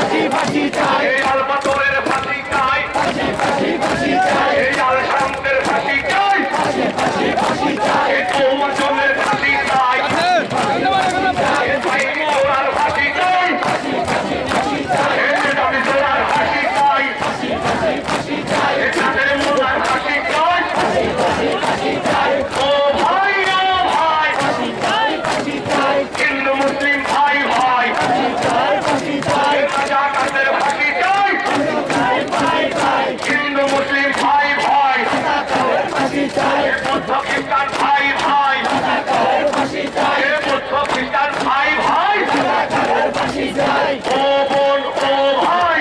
ফাঁসি চাই, এই আল পাথরের ফাঁসি চাই, এই আল শামতের ফাঁসি চাই, ফাঁসি চাই, এই কৌজনের ফাঁসি চাই, এই বাইরে জোড়ার ফাঁসি চাই, এই নেতাবি জোড়ার ফাঁসি চাই, এই চাঁদের মোড়ার ফাঁসি চাই। ও ভাই হিন্দু মুসলিম ভাই ভাই, রাজাকারদের ফাঁসি চাই, হিন্দু মুসলিম ভাই ভাই, বুদ্ধ খ্রিস্টান ভাই ভাই, বুদ্ধ খ্রিস্টান ভাই ভাই, ও বোন ও ভাই,